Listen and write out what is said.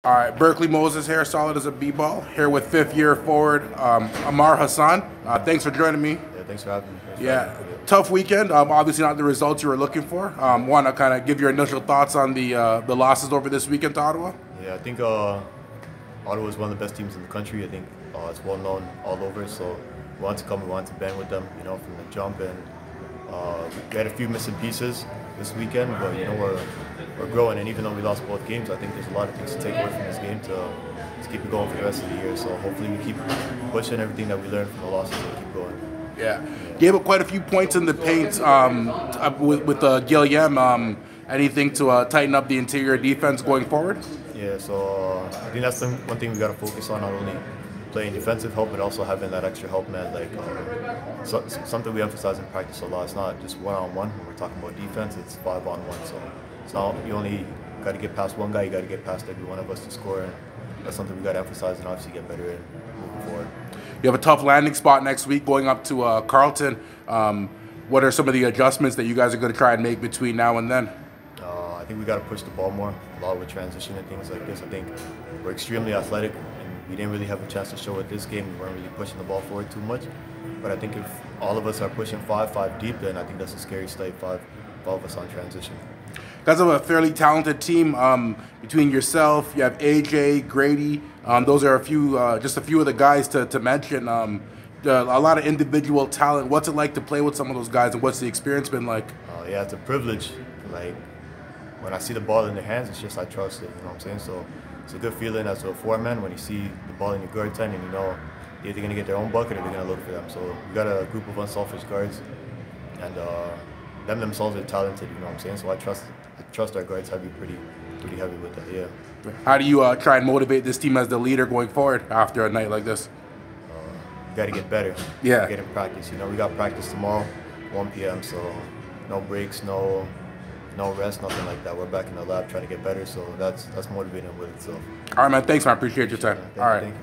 All right, Berkeley Moses here, solid as a b-ball, here with fifth-year forward Ammar Hassan. Thanks for joining me. Yeah, thanks for having me. Tough weekend. Obviously not the results you were looking for. Want to kind of give your initial thoughts on the losses over this weekend to Ottawa? Yeah, I think Ottawa is one of the best teams in the country. I think it's well known all over. So we want to come, we want to bend with them, from the jump. And we had a few missing pieces this weekend, but we're growing. And even though we lost both games, I think there's a lot of things to take away from this game to keep it going for the rest of the year. So hopefully we keep pushing everything that we learned from the losses and keep going. Yeah, gave up quite a few points in the paint with Guillem. Anything to tighten up the interior defense going forward? Yeah, so I think that's one thing we got to focus on, not only playing defensive help, but also having that extra help man. Like something we emphasize in practice a lot. It's not just one-on-one. When we're talking about defense, it's 5-on-1. So it's not, you only got to get past one guy, you got to get past every one of us to score. And that's something we got to emphasize and obviously get better in moving forward. You have a tough landing spot next week going up to Carleton. What are some of the adjustments that you guys are going to try and make between now and then? I think we got to push the ball more, a lot with transition and things like this. I think we're extremely athletic, and we didn't really have a chance to show it this game. We weren't really pushing the ball forward too much. But I think if all of us are pushing five deep, then I think that's a scary state, five of us on transition. You guys have a fairly talented team. Between yourself, you have AJ, Grady. Those are just a few of the guys to mention. A lot of individual talent. What's it like to play with some of those guys, and what's the experience been like? Yeah, it's a privilege. Like, when I see the ball in their hands, it's just I trust it, you know what I'm saying? So it's a good feeling as a foreman when you see the ball in your guard tent and you know they're either going to get their own bucket or they're going to look for them. So we got a group of unselfish guards, and them themselves are talented, you know what I'm saying? So I trust our guards pretty heavy with that, yeah. How do you try and motivate this team as the leader going forward after a night like this? We got to get better. Yeah. Get in practice. We got practice tomorrow, 1 p.m. So no breaks, no rest, nothing like that. We're back in the lab trying to get better. So that's motivating with itself. All right, man. Thanks, man. I appreciate your time. All right. Thank you.